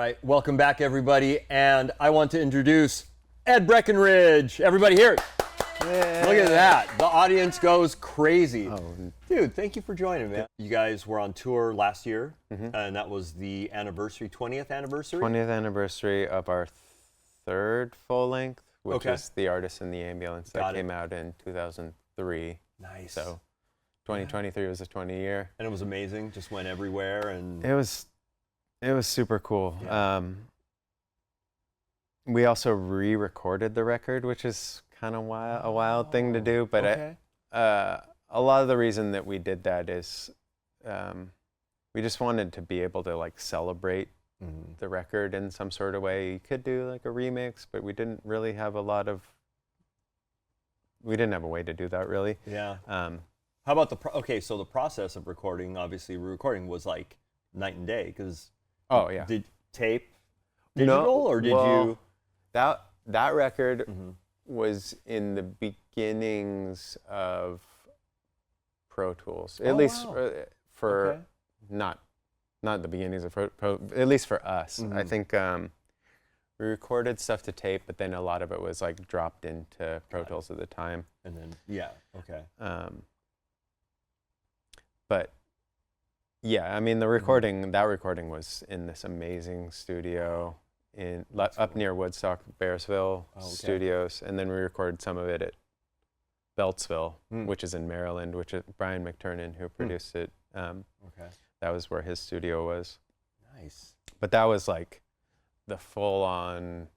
right, welcome back everybody, and I want to introduce Ed Breckenridge. Everybody here. Yay. Look at that. The audience goes crazy. Oh. Dude, thank you for joining, man. You guys were on tour last year, and that was the anniversary, 20th anniversary? 20th anniversary of our third full length, which is The Artist in the Ambulance. That came out in 2003. Nice. So 2023 was a 20-year. And it was amazing, just went everywhere. And It was super cool. Yeah. We also re-recorded the record, which is kind of a wild thing to do, but a lot of the reason that we did that is we just wanted to be able to like celebrate the record in some sort of way. You could do like a remix, but we didn't really have we didn't have a way to do that really. Yeah. How about so the process of recording, obviously re-recording was like night and day, because did tape digital or did you? That record was in the beginnings of Pro Tools, at least for not the beginnings of Pro, at least for us. I think we recorded stuff to tape, but then a lot of it was like dropped into Pro Tools at the time. And then but yeah, I mean that recording was in this amazing studio up near Woodstock, Bearsville Studios, and then we recorded some of it at Beltsville, which is in Maryland, which is Brian McTurnan who produced it. That was where his studio was. Nice. But that was like the full-on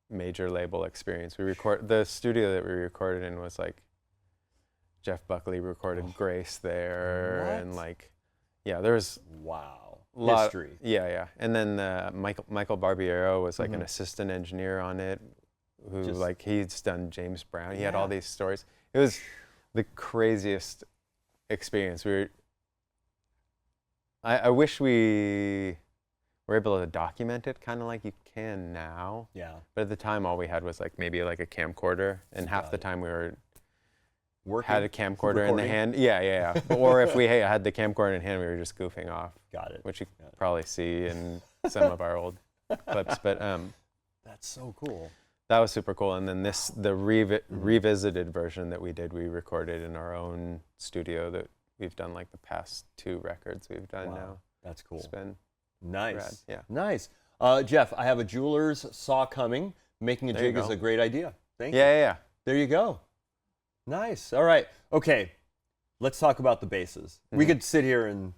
major label experience. The studio that we recorded in was like Jeff Buckley recorded Grace there, and like there was history. And then Michael Barbiero was like an assistant engineer on it, who like he's done James Brown. He had all these stories. It was the craziest experience. I wish we were able to document it kind of like you can now. Yeah. But at the time, all we had was like maybe like a camcorder, and half the time we were had a camcorder in the hand. Yeah. Or if we had the camcorder in hand, we were just goofing off. Got it. Which you probably see in some of our old clips. But that's so cool. That was super cool. And then the revisited version that we did, we recorded in our own studio that we've done like the past 2 records we've done now. That's cool. It's been nice. rad. Yeah. Nice. Jeff, I have a jeweler's saw coming. Making a jig is a great idea. Thank you. Yeah. There you go. Nice. All right. Okay. Let's talk about the basses. We could sit here and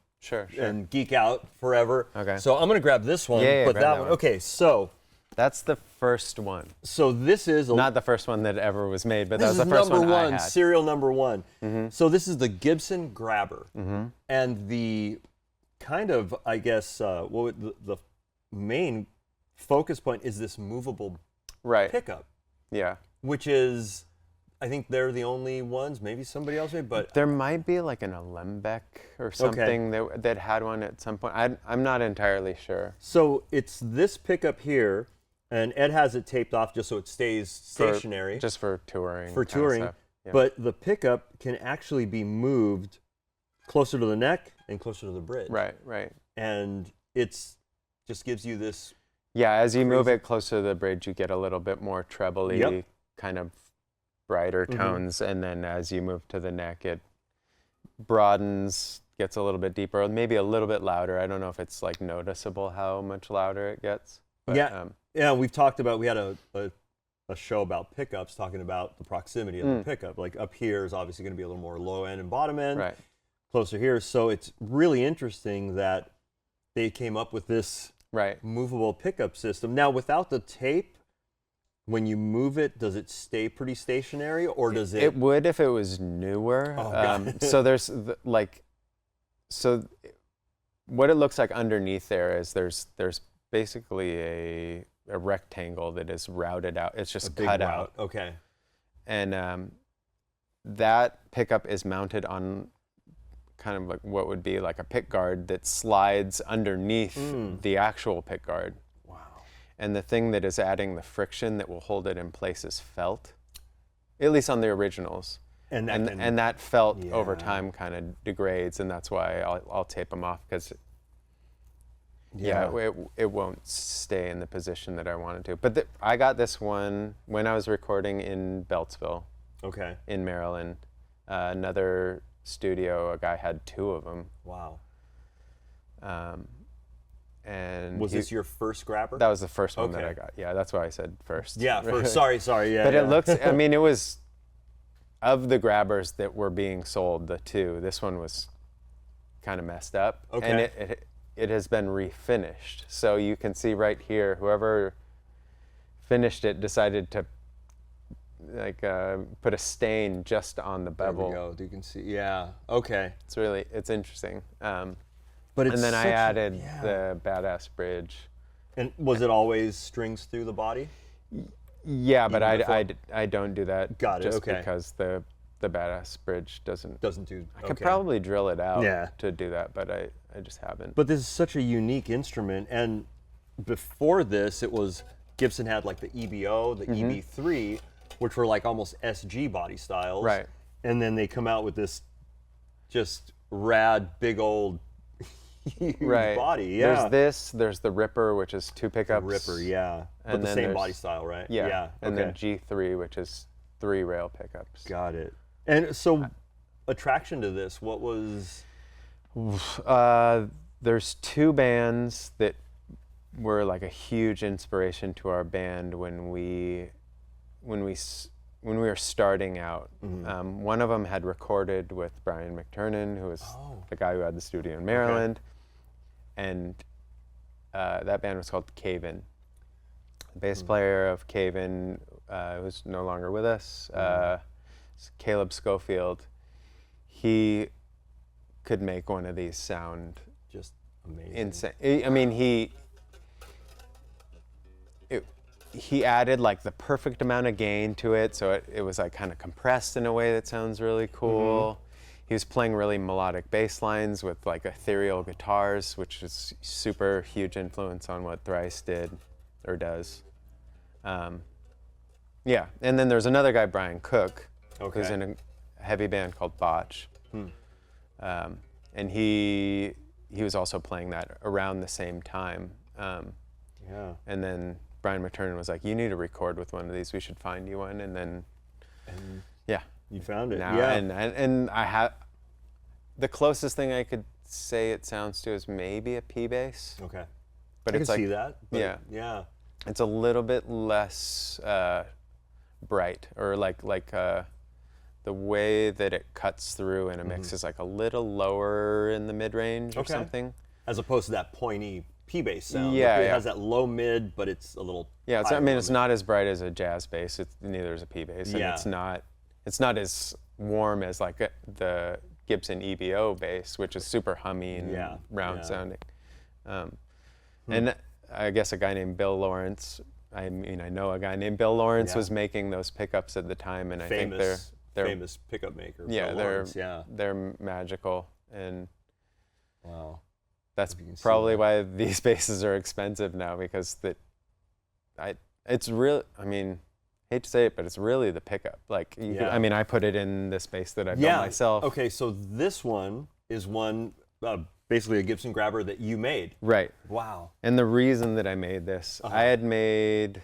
and geek out forever. Okay. So I'm going to grab this one, put that one. Okay, so that's the first one. So this is not the first one that ever was made, but that was the first one I had. Serial number 1. So this is the Gibson Grabber, and the kind of, I guess, the main focus point is this movable pickup. Yeah. Which is, I think they're the only ones. Maybe somebody else made, but there might be like an Alembic or something that had one at some point. I'm not entirely sure. So it's this pickup here, and Ed has it taped off just so it stays stationary. Just for touring. For touring, but the pickup can actually be moved closer to the neck and closer to the bridge. Right. And it's just gives you this. Yeah, as you move it closer to the bridge, you get a little bit more trebly, kind of brighter tones, and then as you move to the neck, it broadens, gets a little bit deeper, maybe a little bit louder. I don't know if it's like noticeable how much louder it gets. But, we've talked about, we had a show about pickups, talking about the proximity of the pickup. Like up here is obviously going to be a little more low end and bottom end, closer here. So it's really interesting that they came up with this movable pickup system. Now, without the tape, when you move it, does it stay pretty stationary, or does it? It would if it was newer. So there's so what it looks like underneath there is there's basically a rectangle that is routed out. It's just cut out. Okay. And that pickup is mounted on kind of like what would be like a pick guard that slides underneath the actual pick guard. And the thing that is adding the friction that will hold it in place is felt, at least on the originals. And that felt over time kind of degrades, and that's why I'll tape them off, because it won't stay in the position that I wanted to. But I got this one when I was recording in Beltsville, in Maryland. Another studio, a guy had 2 of them. Wow. And was this your first grabber? That was the first one that I got. Yeah, that's why I said first. Yeah, first. Sorry. Yeah. But it looks. I mean, it was of the grabbers that were being sold. The 2. This one was kind of messed up, and it has been refinished. So you can see right here, whoever finished it decided to put a stain just on the bevel. There we go. You can see. Yeah. Okay. It's interesting. But and then I added the badass bridge. And was it always strings through the body? Yeah, but I don't do that. Got it. Just because the badass bridge doesn't do. I could probably drill it out to do that, but I just haven't. But this is such a unique instrument, and before this, it was Gibson had like the EBO, the EB3, which were like almost SG body styles. Right. And then they come out with this just rad, big old huge body. Yeah. There's the Ripper, which is 2 pickups. The Ripper, yeah. But the same body style, right? Yeah. And then G3, which is 3 rail pickups. Got it. And so, attraction to this, what was? There's 2 bands that were like a huge inspiration to our band when we were starting out. One of them had recorded with Brian McTernan, who was the guy who had the studio in Maryland, and that band was called Cave-In. The bass player of Cave-In, who's no longer with us, Caleb Schofield. He could make one of these sound just amazing. Insane. I mean, he added like the perfect amount of gain to it, so it was like kind of compressed in a way that sounds really cool. He was playing really melodic bass lines with like ethereal guitars, which is super huge influence on what Thrice did or does. Yeah, and then there's another guy, Brian Cook, who's in a heavy band called Botch. And he was also playing that around the same time. And then Brian McTernan was like, "You need to record with one of these. We should find you one." And then, you found it. Now, and I have the closest thing I could say it sounds to is maybe a P bass. Okay, but I it's can like, see that. But yeah, it's a little bit less bright, or like the way that it cuts through in a mix is like a little lower in the mid range or something, as opposed to that pointy P bass sound. Yeah, it has that low mid, but it's a little. Yeah, it's not as bright as a jazz bass. Neither is a P bass, and it's not as warm as like the Gibson EBO bass, which is super hummy and round sounding. And I guess a guy named Bill Lawrence. I know a guy named Bill Lawrence was making those pickups at the time, and I think they're famous pickup maker. Yeah, Bill Lawrence, they're magical, and that's probably why these basses are expensive now, because it's real. I mean, hate to say it, but it's really the pickup. Like, I put it in this bass that I built myself. Okay, so this one is basically a Gibson grabber that you made. Right. Wow. And the reason that I made this, I had made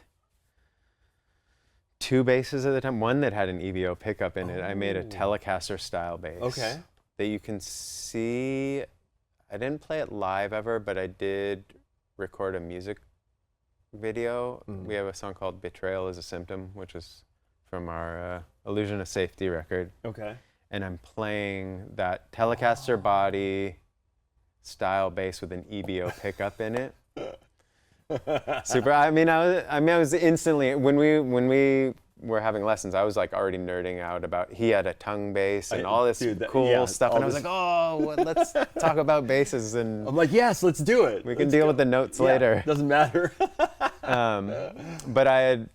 2 basses at the time. One that had an EVO pickup in it. I made a Telecaster style bass. Okay. That you can see. I didn't play it live ever, but I did record a music video. We have a song called Betrayal is a Symptom, which is from our Illusion of Safety record. Okay. And I'm playing that Telecaster body style bass with an EBO pickup in it. Super. I was instantly, when we were having lessons, I was like already nerding out about, he had a tongue bass and all this cool stuff, and I was like, let's talk about basses. And I'm like, yes, let's do it. We can deal with the notes later. Doesn't matter. But I had,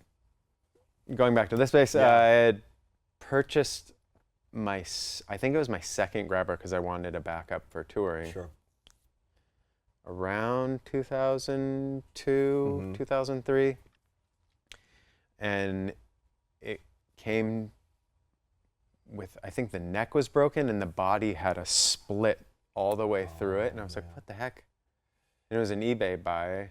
going back to this bass, I had purchased I think it was my second grabber, because I wanted a backup for touring. Sure. Around 2002, 2003. And it came with, I think the neck was broken and the body had a split all the way through it. And I was like, what the heck? and it was an eBay buy,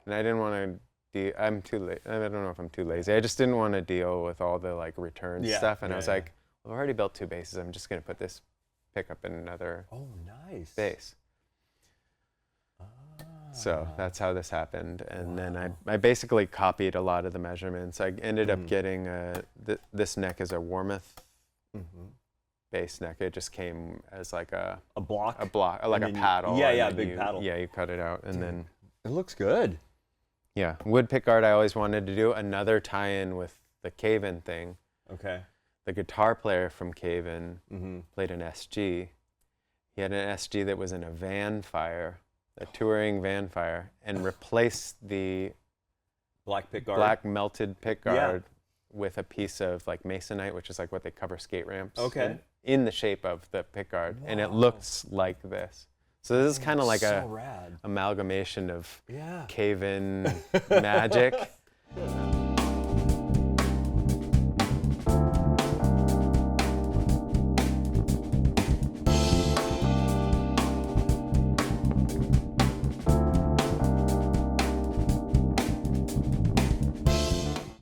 and I didn't want to. I'm too late. I don't know if I'm too lazy. I just didn't want to deal with all the like return stuff, and I was like, well, I've already built 2 basses. I'm just gonna put this pickup in another bass. So that's how this happened, and then I basically copied a lot of the measurements. I ended up getting this neck is a Warmoth bass neck. It just came as like a block, like a paddle. Big paddle. Yeah, you cut it out, and then it looks good. Yeah, wood pickguard. I always wanted to do another tie-in with the Cave-In thing. Okay. The guitar player from Cave-In played an SG. He had an SG that was in a van fire. A touring van fire, and replace the black melted pickguard with a piece of like masonite, which is like what they cover skate ramps in the shape of the pickguard, and it looks like this. So this is kind of like a amalgamation of Cave-In magic.